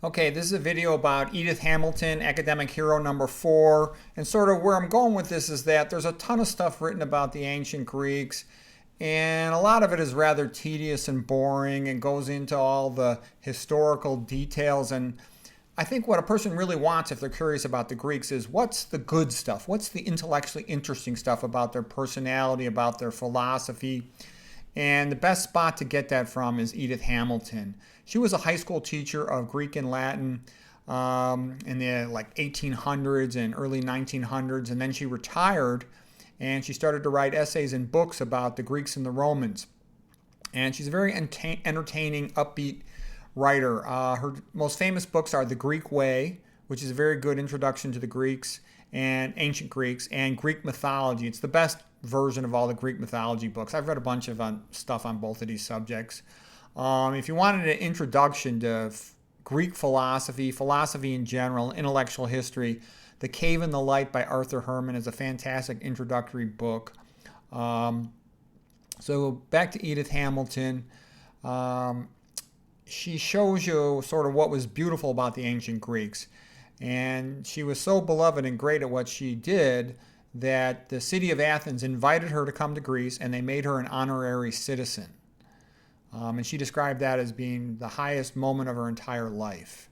Okay, this is a video about Edith Hamilton, academic hero number 4. And sort of where I'm going with this is that there's a ton of stuff written about the ancient Greeks, and a lot of it is rather tedious and boring and goes into all the historical details. And I think what a person really wants if they're curious about the Greeks is what's the good stuff? What's the intellectually interesting stuff about their personality, about their philosophy? And the best spot to get that from is Edith Hamilton. She was a high school teacher of Greek and Latin in the 1800s and early 1900s, and then she retired and she started to write essays and books about the Greeks and the Romans. And she's a very entertaining, upbeat writer. Her most famous books are The Greek Way, which is a very good introduction to the Greeks and ancient Greeks, and Greek mythology. It's the best version of all the Greek mythology books. I've read a bunch of stuff on both of these subjects. If you wanted an introduction to Greek philosophy, philosophy in general, intellectual history, The Cave in the Light by Arthur Herman is a fantastic introductory book. So back to Edith Hamilton. She shows you sort of what was beautiful about the ancient Greeks. And she was so beloved and great at what she did that the city of Athens invited her to come to Greece, and they made her an honorary citizen. And she described that as being the highest moment of her entire life.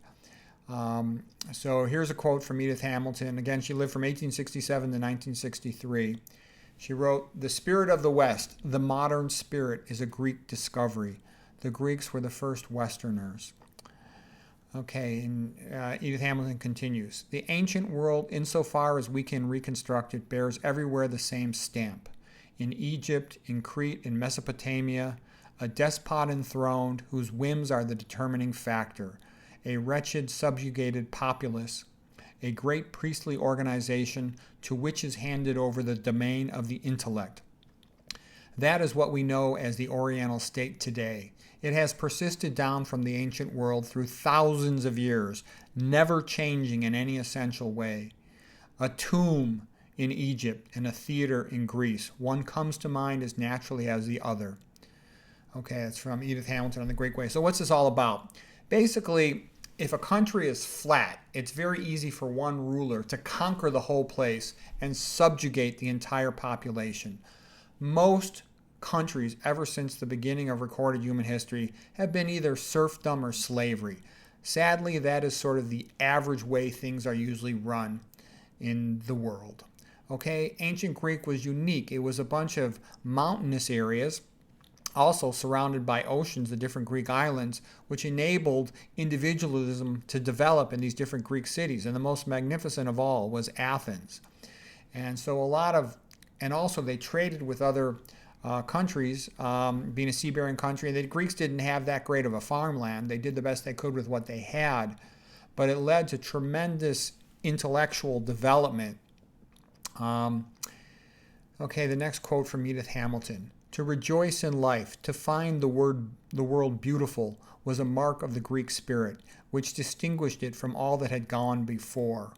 So here's a quote from Edith Hamilton. Again, she lived from 1867 to 1963. She wrote, "The spirit of the West, the modern spirit, is a Greek discovery. The Greeks were the first Westerners." Okay, and Edith Hamilton continues, "The ancient world, insofar as we can reconstruct it, bears everywhere the same stamp. In Egypt, in Crete, in Mesopotamia, a despot enthroned whose whims are the determining factor, a wretched, subjugated populace, a great priestly organization to which is handed over the domain of the intellect. That is what we know as the Oriental state today. It has persisted down from the ancient world through thousands of years, never changing in any essential way. A tomb in Egypt and a theater in Greece. One comes to mind as naturally as the other." Okay, that's from Edith Hamilton on The Greek Way. So what's this all about? Basically, if a country is flat, it's very easy for one ruler to conquer the whole place and subjugate the entire population. Most countries ever since the beginning of recorded human history have been either serfdom or slavery. Sadly, that is sort of the average way things are usually run in the world. Okay, ancient Greek was unique. It was a bunch of mountainous areas, also surrounded by oceans, the different Greek islands, which enabled individualism to develop in these different Greek cities. And the most magnificent of all was Athens. And so and also they traded with other countries, being a seafaring country. The Greeks didn't have that great of a farmland. They did the best they could with what they had, but it led to tremendous intellectual development. Okay, the next quote from Edith Hamilton. "To rejoice in life, to find the world beautiful, was a mark of the Greek spirit, which distinguished it from all that had gone before."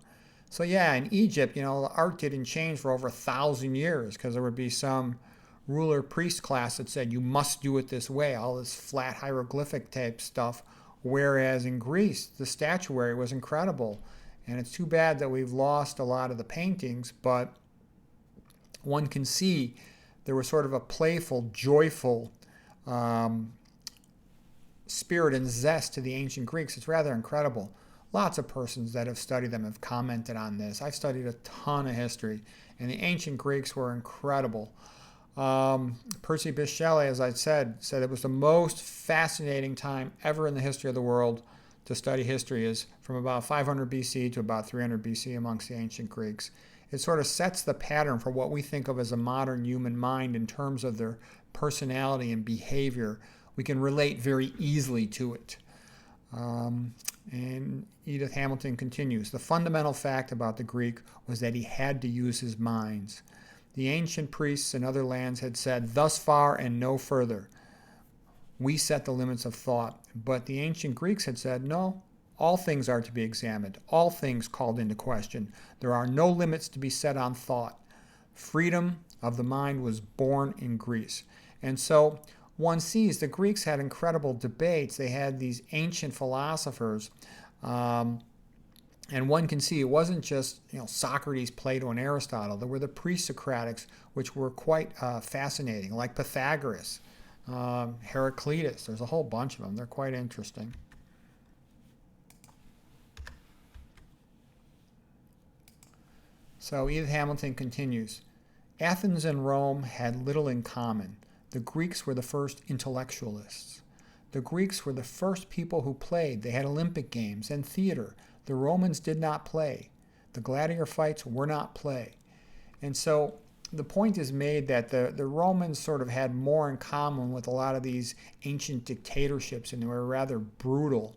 So yeah, in Egypt, the art didn't change for over 1,000 years because there would be some ruler priest class that said you must do it this way, all this flat hieroglyphic type stuff, whereas in Greece the statuary was incredible. And it's too bad that we've lost a lot of the paintings, but one can see there was sort of a playful, joyful spirit and zest to the ancient Greeks. It's rather incredible. Lots of persons that have studied them have commented on this. I've studied a ton of history, and the ancient Greeks were incredible. Percy Bysshe Shelley, as I said it was the most fascinating time ever in the history of the world to study history, is from about 500 BC to about 300 BC amongst the ancient Greeks. It sort of sets the pattern for what we think of as a modern human mind in terms of their personality and behavior. We can relate very easily to it. And Edith Hamilton continues, "The fundamental fact about the Greek was that he had to use his minds. The ancient priests in other lands had said, 'Thus far and no further.' We set the limits of thought. But the ancient Greeks had said, 'No, all things are to be examined, all things called into question. There are no limits to be set on thought.' Freedom of the mind was born in Greece." And so one sees the Greeks had incredible debates. They had these ancient philosophers And one can see it wasn't just Socrates, Plato, and Aristotle. There were the pre-Socratics, which were quite fascinating, like Pythagoras, Heraclitus. There's a whole bunch of them. They're quite interesting. So Edith Hamilton continues, Athens and Rome had little in common. The Greeks were the first intellectualists. The Greeks were the first people who played. They had Olympic games and theater. The Romans did not play. The gladiator fights were not play. And so the point is made that the Romans sort of had more in common with a lot of these ancient dictatorships, and they were rather brutal.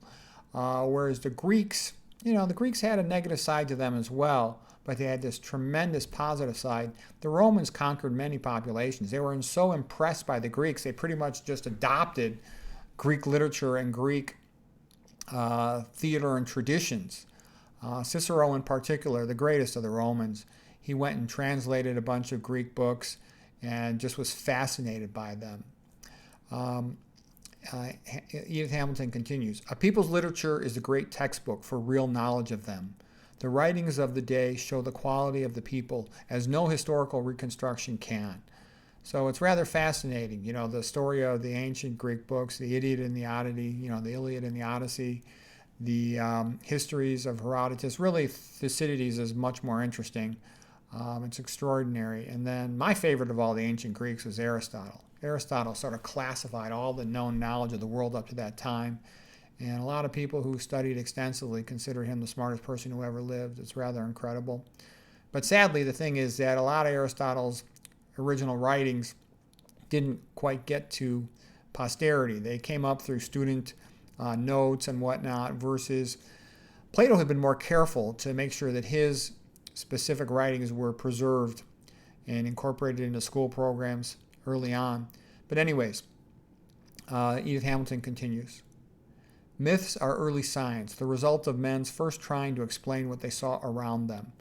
Whereas the Greeks, the Greeks had a negative side to them as well, but they had this tremendous positive side. The Romans conquered many populations. They were so impressed by the Greeks, they pretty much just adopted Greek literature and Greek theater and traditions. Cicero in particular, the greatest of the Romans, he went and translated a bunch of Greek books and just was fascinated by them. Edith Hamilton continues, a people's literature is a great textbook for real knowledge of them. The writings of the day show the quality of the people as no historical reconstruction can. So it's rather fascinating, the story of the ancient Greek books, the Iliad and the Odyssey, the Iliad and the Odyssey, the histories of Herodotus. Really, Thucydides is much more interesting. It's extraordinary. And then my favorite of all the ancient Greeks was Aristotle. Aristotle sort of classified all the known knowledge of the world up to that time. And a lot of people who studied extensively consider him the smartest person who ever lived. It's rather incredible. But sadly, the thing is that a lot of Aristotle's original writings didn't quite get to posterity. They came up through student notes and whatnot, versus Plato had been more careful to make sure that his specific writings were preserved and incorporated into school programs early on. But anyways, Edith Hamilton continues. Myths are early science, the result of men's first trying to explain what they saw around them.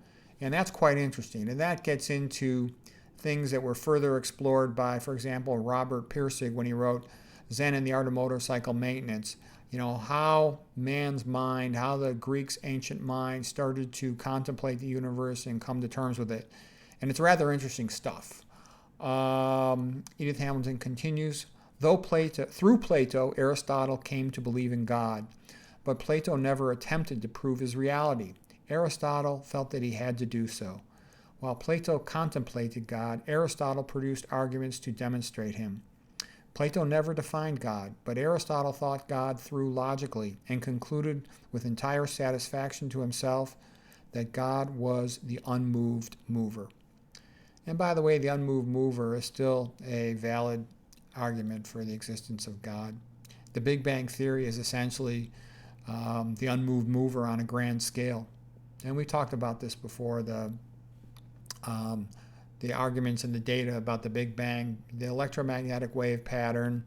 And that's quite interesting. And that gets into things that were further explored by, for example, Robert Pirsig when he wrote Zen and the Art of Motorcycle Maintenance. How man's mind, how the Greeks' ancient mind started to contemplate the universe and come to terms with it. And it's rather interesting stuff. Edith Hamilton continues, through Plato, Aristotle came to believe in God, but Plato never attempted to prove his reality. Aristotle felt that he had to do so. While Plato contemplated God, Aristotle produced arguments to demonstrate him. Plato never defined God, but Aristotle thought God through logically and concluded with entire satisfaction to himself that God was the unmoved mover. And by the way, the unmoved mover is still a valid argument for the existence of God. The Big Bang Theory is essentially the unmoved mover on a grand scale. And we talked about this before, the arguments and the data about the Big Bang, the electromagnetic wave pattern,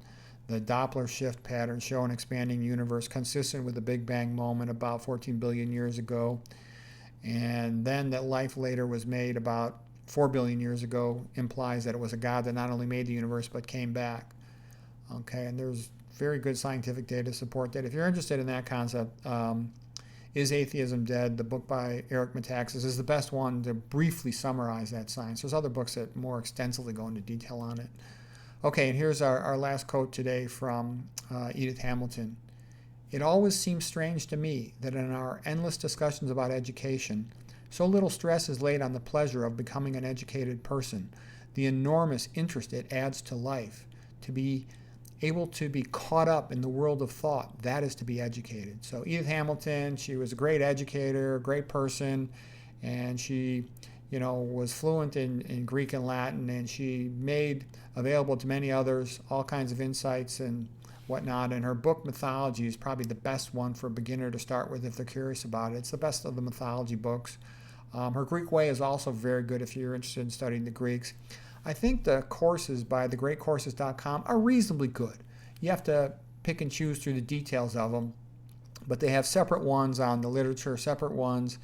the Doppler shift pattern show an expanding universe consistent with the Big Bang moment about 14 billion years ago. And then that life later was made about 4 billion years ago implies that it was a God that not only made the universe but came back. Okay, and there's very good scientific data to support that. If you're interested in that concept, Is Atheism Dead? The book by Eric Metaxas is the best one to briefly summarize that science. There's other books that more extensively go into detail on it. Okay, and here's our last quote today from Edith Hamilton. It always seems strange to me that in our endless discussions about education, so little stress is laid on the pleasure of becoming an educated person, the enormous interest it adds to life. To be able to be caught up in the world of thought, that is to be educated. So Edith Hamilton, she was a great educator, a great person, and she, was fluent in Greek and Latin, and she made available to many others all kinds of insights and whatnot. And her book, Mythology, is probably the best one for a beginner to start with if they're curious about it. It's the best of the mythology books. Her Greek Way is also very good if you're interested in studying the Greeks. I think the courses by thegreatcourses.com are reasonably good. You have to pick and choose through the details of them, but they have separate ones on the literature, separate ones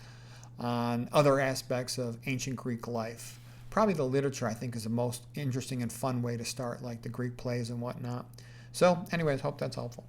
on other aspects of ancient Greek life. Probably the literature, I think, is the most interesting and fun way to start, like the Greek plays and whatnot. So anyways, hope that's helpful.